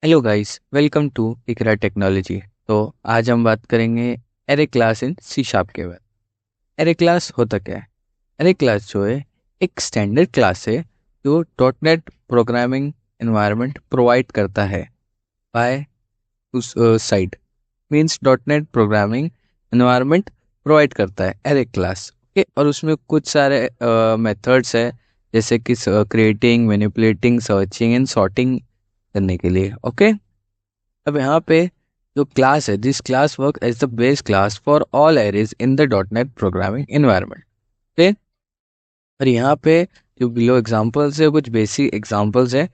Hello guys, welcome to Iqra technology. तो आज हम बात करेंगे array class in C sharp के बारे में। एरे क्लास होता क्या है? एरे क्लास जो है एक स्टैंडर्ड क्लास है जो dot net programming environment provide करता है बाय उस side. Means dot net programming environment provide करता है एरे क्लास। ओके, और उसमें कुछ सारे मेथड्स है, जैसे कि creating, manipulating, searching and sorting करने के लिए। ओके, अब यहाँ पे जो क्लास है, this class work as the base class for all arrays in the dot net programming environment. Okay, और यहाँ पे जो बिलो एग्जांपल्स है, कुछ बेसिक एग्जांपल्स है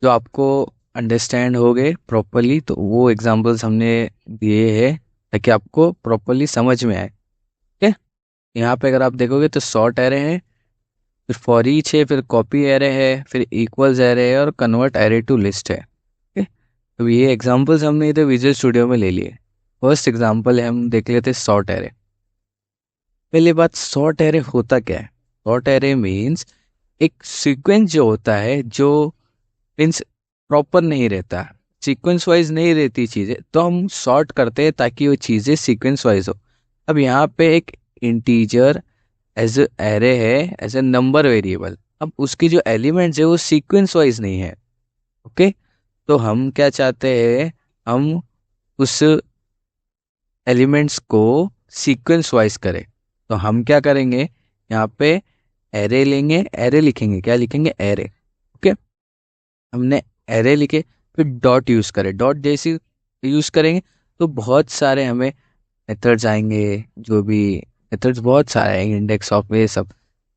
जो आपको अंडरस्टैंड हो गए प्रॉपरली, तो वो एग्जांपल्स हमने दिए हैं ताकि आपको प्रॉपरली समझ में आए। ठीक है, यहाँ पे अगर आप देखोगे तो सॉर्ट एरे है, फिर फॉर ईच है, फिर कॉपी एरे है, फिर इक्वल्स एरे है और कन्वर्ट एरे टू लिस्ट है। ठीक है, तो ये एग्जांपल्स हमने इधर विजुअल स्टूडियो में ले लिए। फर्स्ट एग्जांपल है, हम देख लेते सॉर्ट एरे। पहली बात, सॉर्ट एरे होता क्या है? सॉर्ट एरे मीन्स एक सीक्वेंस जो होता है, जो मीन्स प्रॉपर नहीं रहता, सीक्वेंस वाइज नहीं रहती चीज़ें, तो हम सॉर्ट करते हैं ताकि वो चीज़ें सीक्वेंस वाइज हो। अब यहाँ पे एक इंटीजर एज एरे है, एज ए नंबर वेरिएबल। अब उसकी जो एलिमेंट्स है वो सीक्वेंस वाइज नहीं है। ओके, तो हम क्या चाहते हैं, हम उस एलिमेंट्स को सीक्वेंस वाइज करें। तो हम क्या करेंगे, यहाँ पे एरे लेंगे, एरे लिखेंगे, क्या लिखेंगे, एरे। ओके, हमने एरे लिखे, फिर डॉट यूज करें, डॉट जैसे यूज करेंगे तो बहुत सारे हमें मेथड्स आएंगे। जो भी मेथड्स बहुत सारे आएंगे, इंडेक्स ऑफ, ये सब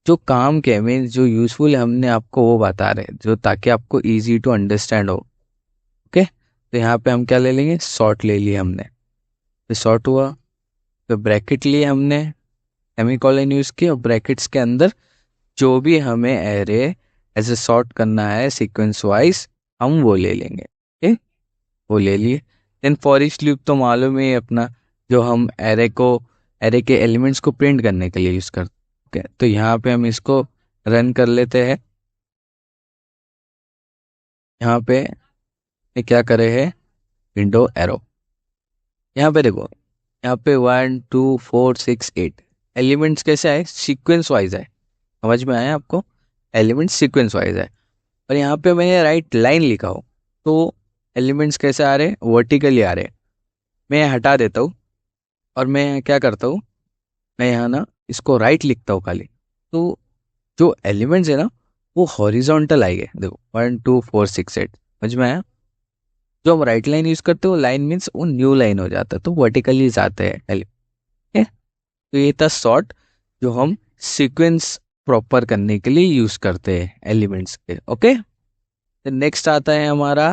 जो काम के मीन जो यूजफुल है, हमने आपको वो बता रहे हैं, जो ताकि आपको इजी टू अंडरस्टैंड हो। ओके, तो यहाँ पे हम क्या ले लेंगे, सॉर्ट ले लिया हमने, फिर सॉर्ट हुआ, फिर ब्रैकेट लिए हमने, सेमीकोलन यूज किया, और ब्रैकेट्स के अंदर जो भी हमें एरे एज ए सॉर्ट करना है सीक्वेंस वाइज, हम वो ले लेंगे। ठीक, वो ले लिए। देन फॉर ईच लूप तो मालूम है अपना, जो हम एरे के एलिमेंट्स को प्रिंट करने के लिए यूज करते हैं। तो यहाँ पे हम इसको रन कर लेते हैं। यहाँ पे ये क्या करे है, विंडो एरो। यहाँ पे देखो, यहाँ पे 1 2 4 6 8 एलिमेंट्स कैसे आए, सीक्वेंस वाइज है। समझ में आया आपको? एलिमेंट्स सीक्वेंस वाइज है। और यहाँ पे मैंने राइट लाइन लिखा हो, तो एलिमेंट्स कैसे आ रहे, वर्टिकली आ रहे। मैं यहाँ हटा देता हूँ, और मैं यहाँ क्या करता हूँ, मैं यहाँ ना इसको राइट लिखता हूँ खाली। तो जो एलिमेंट्स है ना, वो हॉरिजॉन्टल आएंगे। देखो 1 2 4 6 8, समझ में आया? जो हम राइट लाइन यूज करते हो, लाइन मीन्स वो न्यू लाइन हो जाता है, तो वर्टिकली जाते हैं एलिमेंट। तो ये था सॉर्ट, जो हम सीक्वेंस प्रॉपर करने के लिए यूज करते हैं एलिमेंट्स के। ओके, नेक्स्ट आता है हमारा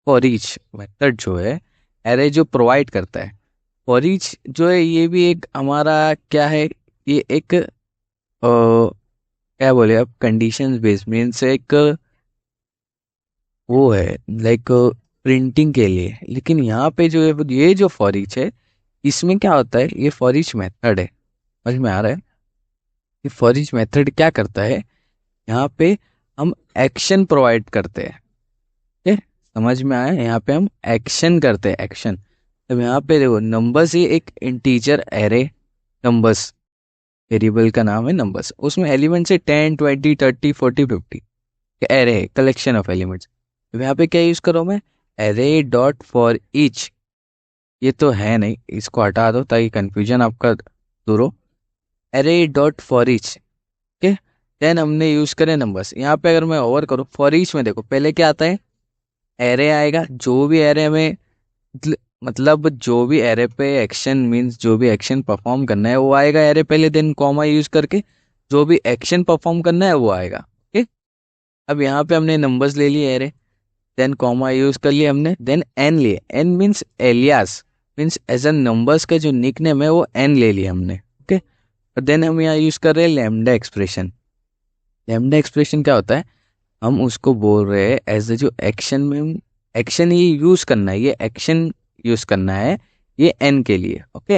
फॉर ईच मेथड, जो है एरे जो प्रोवाइड करता है। फॉर ईच जो है, ये भी एक हमारा क्या है, ये एक क्या बोले अब, कंडीशन बेस्ड मीन्स एक वो है, लाइक प्रिंटिंग के लिए। लेकिन यहाँ पे जो है, ये जो फॉर ईच है, इसमें क्या होता है, ये फॉर ईच मेथड है। समझ में आ रहा है? ये फॉर ईच मेथड क्या करता है, यहाँ पे हम एक्शन प्रोवाइड करते हैं। ठीक है, समझ में आया? यहाँ पे हम एक्शन करते हैं, एक्शन। अब यहाँ पे देखो, नंबर्स, ये एक इंटीजर एरे, नंबर्स वेरिएबल का नाम है नंबर्स। उसमें एलिमेंट्स है 10 20 30 40 50, एरे है, कलेक्शन ऑफ एलिमेंट्स। अब यहाँ पे क्या यूज करो मैं, एरे डॉट फॉर ईच। ये तो है नहीं, इसको हटा दो ताकि कंफ्यूजन आपका दूर हो। एरे डॉट फॉर ईच, ठीक है। देन हमने यूज करे नंबर्स। यहाँ पे अगर मैं ओवर करूँ, फॉर ईच में देखो पहले क्या आता है, एरे आएगा। जो भी एरे में मतलब जो भी एरे पे एक्शन मींस जो भी एक्शन परफॉर्म करना है वो आएगा एरे पहले, देन कॉमा यूज करके जो भी एक्शन परफॉर्म करना है वो आएगा। ठीक, अब यहाँ पे हमने नंबर्स ले लिए एरे, देन कॉमा यूज कर लिए हमने, देन एन लिए। N means alias, means as n numbers का जो निक नेम है वो एन ले लिया हमने। ओके, और देन हम यहाँ यूज कर रहे हैं लैम्डा एक्सप्रेशन। लैम्डा एक्सप्रेशन क्या होता है, हम उसको बोल रहे हैं एज ए जो एक्शन में, एक्शन ये यूज करना है, ये एक्शन यूज करना है ये एन के लिए। ओके,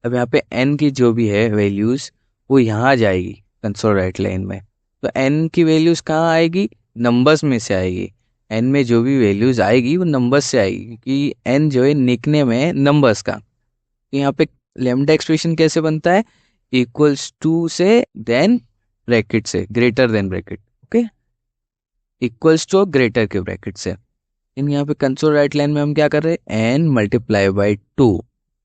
अब यहाँ पे एन की जो भी है वैल्यूज, वो यहाँ जाएगी कंसोल राइट लाइन में। तो एन की वैल्यूज कहाँ आएगी, नंबर्स में से आएगी। एन में जो भी वैल्यूज आएगी वो नंबर्स से आएगी, क्योंकि एन जो है निकनेम है नंबर्स का। तो यहाँ पे लेमडा एक्सप्रेशन कैसे बनता है, इक्वल्स टू से देन ब्रैकेट से, greater than bracket, okay, equals to greater के ब्रैकेट से। इन यहाँ पे कंसोल राइट लाइन में हम क्या कर रहे हैं, एन मल्टीप्लाई बाई टू,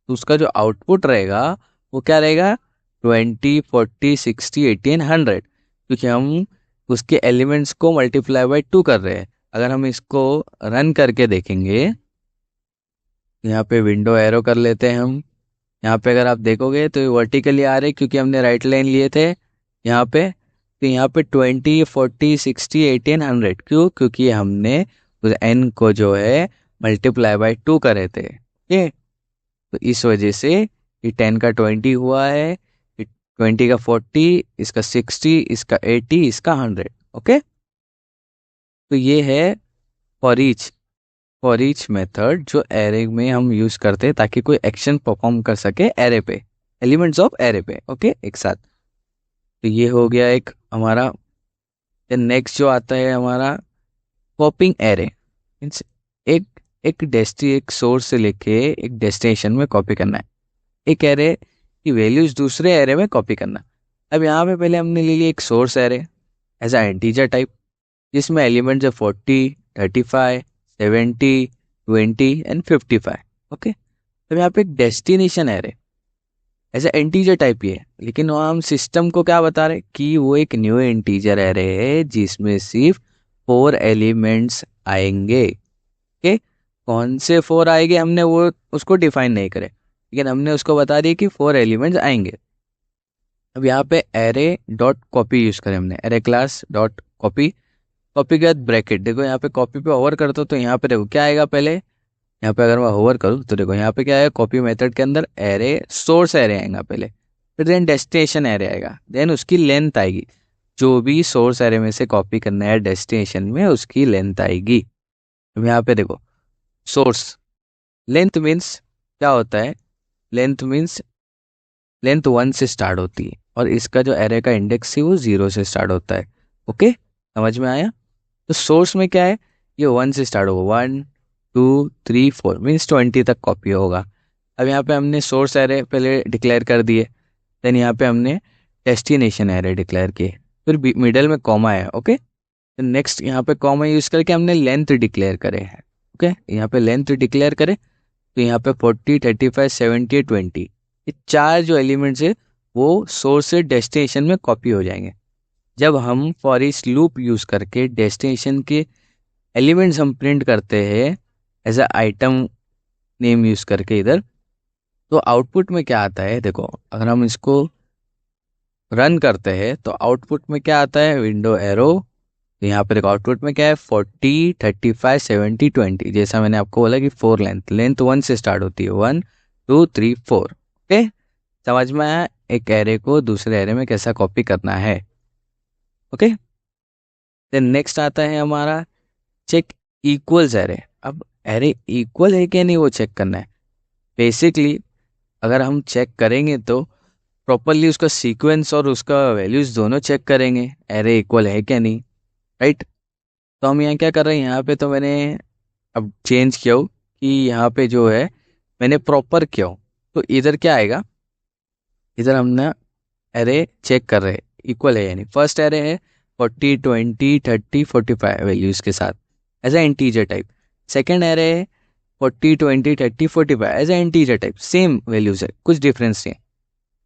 तो उसका जो आउटपुट रहेगा वो क्या रहेगा, 20, 40, 60, 80 एंड 100, क्योंकि हम उसके एलिमेंट्स को मल्टीप्लाई बाई टू कर रहे हैं। अगर हम इसको रन करके देखेंगे, यहाँ पे विंडो एरो कर लेते हैं हम। यहाँ पे अगर आप देखोगे तो ये वर्टिकली आ रहे, क्योंकि हमने राइट लाइन लिए थे यहाँ पे। तो यहाँ पे 20, 40, 60, 80 एंड 100, क्यों, क्योंकि हमने उस एन को जो है मल्टीप्लाई बाई टू करे थे, ठीक। तो इस वजह से ये 10 का 20 हुआ है, 20 का 40, इसका 60, इसका 80, इसका 100, ओके। तो ये है फॉर ईच मेथड जो एरे में हम यूज करते हैं ताकि कोई एक्शन परफॉर्म कर सके एरे पे, एलिमेंट्स ऑफ एरे पे, ओके, एक साथ। तो ये हो गया एक हमारा। नेक्स्ट जो आता है हमारा पॉपिंग एरे, मीन्स एक एक सोर्स से लेके एक डेस्टिनेशन में कॉपी करना है, एक एरे की वैल्यूज दूसरे एरे में कॉपी करना। अब यहाँ पे पहले हमने ले लिया एक source array as a integer type, जिसमें एलिमेंट्स है 40, 35, 70, 20 एंड 55, ओके। अब यहाँ पे एक destination array as a integer type ही है, लेकिन वहाँ हम सिस्टम को क्या बता रहे कि वो एक न्यू इंटीजर एरे है जिसमें सिर्फ 4 एलिमेंट्स आएंगे, ओके। कौन से 4 आएंगे हमने वो उसको डिफाइन नहीं करे, लेकिन हमने उसको बता दिया कि 4 एलिमेंट्स आएंगे। अब यहाँ पे एरे डॉट कॉपी यूज करें हमने, array class dot copy, copy के बाद ब्रैकेट। देखो यहाँ पे कॉपी पे ओवर करते हो तो यहाँ पे देखो क्या आएगा, पहले यहाँ पे अगर मैं होवर करूँ तो देखो यहाँ पे क्या है, कॉपी मेथड के अंदर एरे सोर्स एरे आएगा पहले, फिर देन डेस्टिनेशन एरे आएगा, देन उसकी लेंथ आएगी, जो भी सोर्स एरे में से कॉपी करना है डेस्टिनेशन में उसकी लेंथ आएगी। अब यहाँ पे देखो सोर्स, लेंथ मीन्स क्या होता है, लेंथ मीन्स लेंथ 1 से स्टार्ट होती है और इसका जो एरे का इंडेक्स है वो 0 से स्टार्ट होता है, ओके, समझ में आया। तो सोर्स में क्या है, ये 1 से स्टार्ट होगा, 1, 2, 3, 4 मीन्स 20 तक कॉपी होगा। अब यहाँ पे हमने सोर्स एरे पहले डिक्लेयर कर दिए, देन यहाँ पे हमने डेस्टिनेशन एरे डिक्लेयर किए, फिर मिडल में कॉमा है, ओके। तो नेक्स्ट यहाँ पे कॉमा यूज करके हमने लेंथ डिक्लेयर करे हैं, ओके। यहाँ पे लेंथ डिक्लेयर करे तो यहाँ पे 40, 35, 70, 20, ये 4 जो एलिमेंट्स है वो सोर्स से डेस्टिनेशन में कॉपी हो जाएंगे। जब हम फॉर ईच लूप यूज करके डेस्टिनेशन के एलिमेंट्स हम प्रिंट करते हैं as a item name use करके इधर, तो आउटपुट में क्या आता है, देखो अगर हम इसको रन करते हैं तो आउटपुट में क्या आता है, विंडो एरो। यहाँ पर देखो आउटपुट में क्या है, 40, 35, 70, 20, जैसा मैंने आपको बोला कि 4 लेंथ, लेंथ 1 से स्टार्ट होती है, 1, 2, 3, 4, ओके। समझ में आया एक एरे को दूसरे एरे में कैसा कॉपी करना है, ओके। देन नेक्स्ट आता है हमारा चेक इक्वल्स एरे। अब एरे इक्वल है क्या नहीं वो चेक करना है। बेसिकली अगर हम चेक करेंगे तो प्रॉपरली उसका सीक्वेंस और उसका वैल्यूज दोनों चेक करेंगे, एरे इक्वल है क्या नहीं, राइट। तो हम यहाँ क्या कर रहे हैं, यहाँ पे तो मैंने अब चेंज किया हो कि यहाँ पे जो है मैंने प्रॉपर किया हो, तो इधर क्या आएगा, इधर हमने एरे चेक कर रहे हैं इक्वल है यानी फर्स्ट एरे है 40, 20, 30, 45 वैल्यूज के साथ as a integer type. Second array है 40, 20, 30, 45 as a integer type, same values है, कुछ डिफरेंस नहीं है।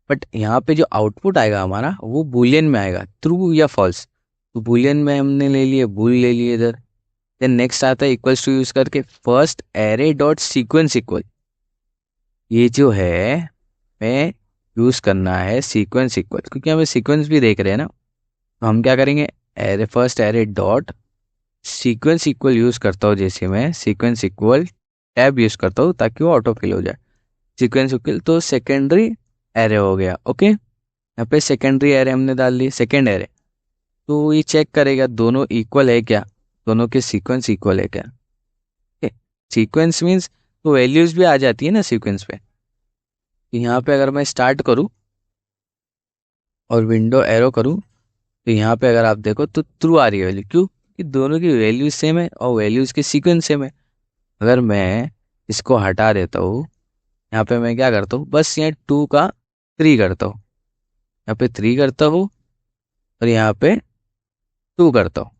बट यहाँ पे जो आउटपुट आएगा हमारा वो बूलियन में आएगा, ट्रू या फॉल्स। तो बूलियन में हमने ले लिए, बूल ले लिए इधर। देन नेक्स्ट आता है इक्वल्स टू यूज करके first array dot sequence equal, ये जो है मैं यूज करना है सीक्वेंस इक्वल, क्योंकि हमें सीक्वेंस भी देख रहे हैं ना। तो हम क्या करेंगे, array first array dot sequence equal use करता हूँ, जैसे मैं सीक्वेंस इक्वल टैब यूज करता हूँ ताकि वो ऑटो फिल हो जाए। सीक्वेंस इक्वल तो सेकेंडरी एरे हो गया, ओके। यहाँ पे सेकेंडरी एरे हमने डाल दी, सेकेंड एरे, तो ये चेक करेगा दोनों इक्वल है क्या, दोनों के सीक्वेंस इक्वल है क्या, ओके। सीक्वेंस मीन्स तो वैल्यूज भी आ जाती है ना सीक्वेंस पे। यहाँ पे अगर मैं स्टार्ट करूँ और विंडो एरो करूँ तो यहाँ पे अगर आप देखो तो ट्रू आ रही है वैल्यू, क्यों, कि दोनों की वैल्यूज सेम है और वैल्यूज के सीक्वेंस सेम है। अगर मैं इसको हटा देता हूँ, यहाँ पे मैं क्या करता हूँ, बस यहाँ 2 का 3 करता हूँ, यहाँ पे 3 करता हूँ और यहाँ पे 2 करता हूँ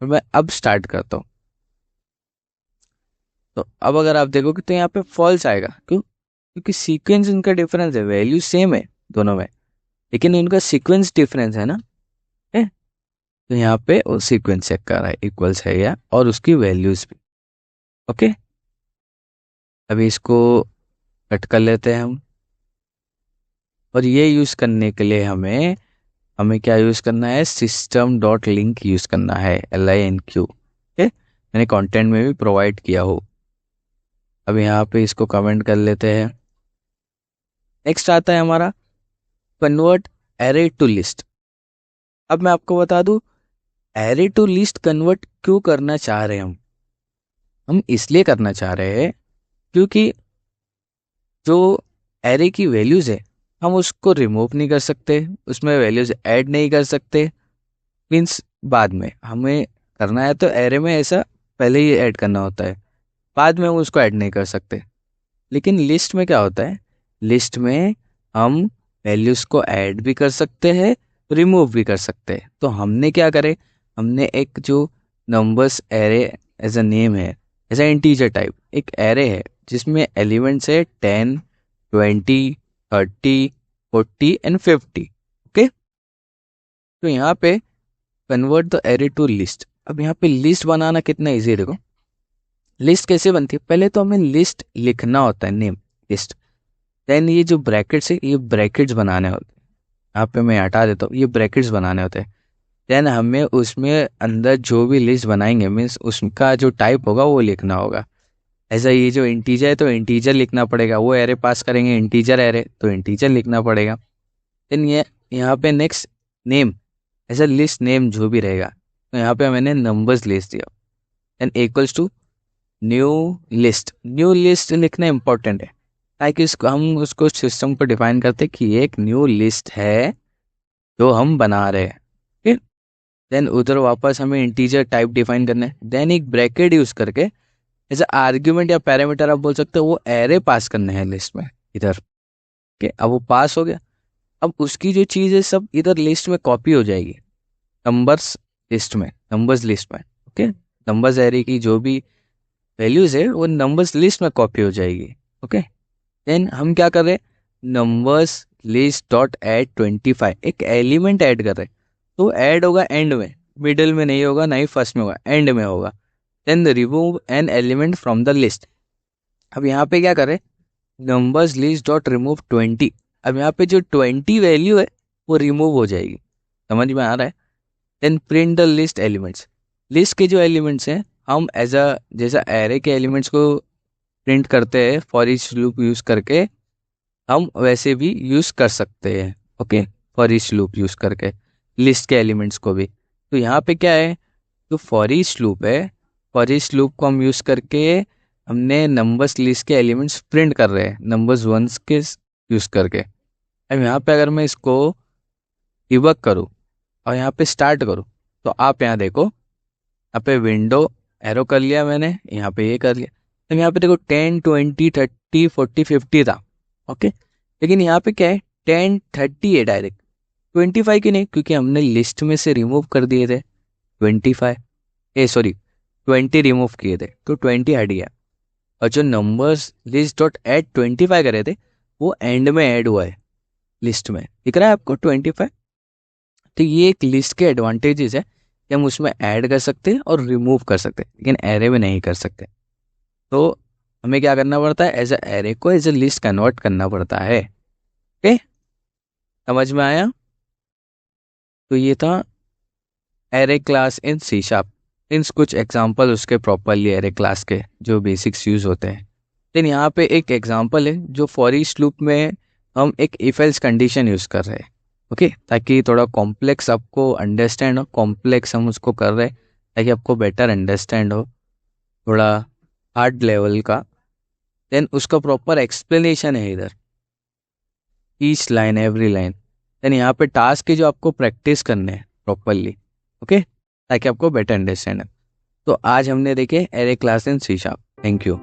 और मैं अब स्टार्ट करता हूँ। तो अब अगर आप देखोगे तो यहाँ पे फॉल्स आएगा। क्यों? क्योंकि सीक्वेंस इनका डिफरेंस है, वैल्यू सेम है दोनों में, लेकिन इनका सीक्वेंस डिफरेंस है ना, है? तो यहाँ पे वो सीक्वेंस चेक कर रहा है इक्वल्स है या, और उसकी वैल्यूज भी। ओके, अभी इसको कट कर लेते हैं हम। और ये यूज करने के लिए हमें हमें क्या यूज करना है, सिस्टम डॉट लिंक यूज करना है, LINQ। ओके, मैंने कंटेंट में भी प्रोवाइड किया हो। अब यहाँ पे इसको कमेंट कर लेते हैं। नेक्स्ट आता है हमारा कन्वर्ट एरे टू लिस्ट। अब मैं आपको बता दूं, एरे टू लिस्ट कन्वर्ट क्यों करना चाह रहे हैं हम इसलिए करना चाह रहे हैं क्योंकि जो एरे की वैल्यूज है हम उसको रिमूव नहीं कर सकते, उसमें वैल्यूज ऐड नहीं कर सकते। मीन्स बाद में हमें करना है तो एरे में ऐसा पहले ही ऐड करना होता है, बाद में हम उसको ऐड नहीं कर सकते। लेकिन लिस्ट में क्या होता है, लिस्ट में हम वैल्यूज को ऐड भी कर सकते हैं, रिमूव भी कर सकते हैं। तो हमने क्या करे, हमने एक जो numbers array as a name है, एज अ इंटीजर टाइप एक एरे है जिसमें एलिमेंट्स है 10, 20, 30, 40 एंड 50। ओके, तो यहाँ पे convert the array to list. अब यहाँ पे लिस्ट बनाना कितना इजी है, देखो लिस्ट कैसे बनती है। पहले तो हमें लिस्ट लिखना होता है, नेम लिस्ट। देन ये जो ब्रैकेट्स है ये ब्रैकेट्स बनाने होते हैं, यहाँ पे मैं हटा देता हूँ, ये ब्रैकेट्स बनाने होते हैं। देन हमें उसमें अंदर जो भी लिस्ट बनाएंगे मीन्स उसका जो टाइप होगा वो लिखना होगा। ऐसा ये जो इंटीजर है तो इंटीजर लिखना पड़ेगा, वो एरे पास करेंगे इंटीजर एरे तो इंटीजर लिखना पड़ेगा। देन ये यहाँ पे नेक्स्ट नेम, ऐसा लिस्ट नेम जो भी रहेगा तो यहाँ पे मैंने नंबर्स लिस्ट दिया। Then equals to new list. New list लिखना इंपॉर्टेंट है ताकि इसको हम उसको सिस्टम को डिफाइन करते हैं कि ये एक न्यू लिस्ट है जो हम बना रहे हैं। ठीक, देन उधर वापस हमें इंटीजर टाइप डिफाइन करना है। देन एक ब्रैकेट यूज करके एज आर्ग्यूमेंट या पैरामीटर आप बोल सकते हो वो एरे पास करने हैं लिस्ट में इधर। ओके, अब वो पास हो गया। अब उसकी जो चीज़ है सब इधर लिस्ट में कॉपी हो जाएगी, नंबर्स लिस्ट में, नंबर्स लिस्ट में। ओके, नंबर्स एरे की जो भी वैल्यूज है वो नंबर्स लिस्ट में कॉपी हो जाएगी। ओके, देन हम क्या कर रहे हैं, नंबर्स लिस्ट डॉट ऐड 25 एक एलिमेंट ऐड कर रहे हैं, तो ऐड होगा एंड में, मिडिल में नहीं होगा, ना ही फर्स्ट में होगा, एंड में होगा। Then remove an element from the list. अब यहाँ पे क्या करें, नंबर्स लिस्ट डॉट रिमूव 20। अब यहाँ पे जो 20 वैल्यू है वो रिमूव हो जाएगी, समझ में आ रहा है। Then print the list elements. List के जो एलिमेंट्स हैं हम एज अ जैसा एरे के एलिमेंट्स को प्रिंट करते हैं फॉर ईच लूप यूज करके, हम वैसे भी यूज कर सकते हैं। Okay, for each loop use करके लिस्ट के एलिमेंट्स को भी। तो यहाँ पे क्या है, जो फॉर ईच लूप है, फॉर ईच लूप को हम यूज करके हमने नंबर्स लिस्ट के एलिमेंट्स प्रिंट कर रहे हैं नंबर्स वंस के यूज करके। अब यहाँ पे अगर मैं इसको डिबग करूँ और यहाँ पे स्टार्ट करूँ तो आप यहाँ देखो, यहाँ पे विंडो एरो कर लिया मैंने, यहाँ पे ये कर लिया। तो यहाँ पे देखो 10, 20, 30, 40, 50 था। ओके, लेकिन यहाँ पे क्या है, 10, 30 है डायरेक्ट, 25 की नहीं, क्योंकि हमने लिस्ट में से रिमूव कर दिए थे 25, 20 रिमूव किए थे तो 20 हट गया। और जो नंबर्स लिस्ट डॉट ऐड 25 करे थे वो एंड में ऐड हुआ है लिस्ट में, दिख रहा है आपको 25। तो ये एक लिस्ट के एडवांटेजेस है कि हम उसमें ऐड कर सकते हैं और रिमूव कर सकते हैं, लेकिन एरे में नहीं कर सकते। तो हमें क्या करना पड़ता है, एज अ एरे को एज अ लिस्ट कन्वर्ट करना पड़ता है। ओके, समझ में आया। तो ये था array class in C sharp. Means कुछ एग्जांपल उसके प्रॉपरली एरे क्लास के जो बेसिक्स यूज होते हैं। लेकिन यहाँ पे एक एग्जांपल है जो फॉर ईच लूप में हम एक इफ एल्स कंडीशन यूज कर रहे हैं। ओके, ताकि थोड़ा कॉम्प्लेक्स आपको अंडरस्टैंड हो, कॉम्प्लेक्स हम उसको कर रहे हैं ताकि आपको बेटर अंडरस्टैंड हो, थोड़ा हार्ड लेवल का। देन उसका प्रॉपर एक्सप्लेनेशन है इधर, each line every line. Then यहाँ पे टास्क है जो आपको प्रैक्टिस करने हैं प्रॉपरली। ओके, ताकि आपको बेटर अंडरस्टैंड है। तो आज हमने देखे array class in C sharp. Thank you.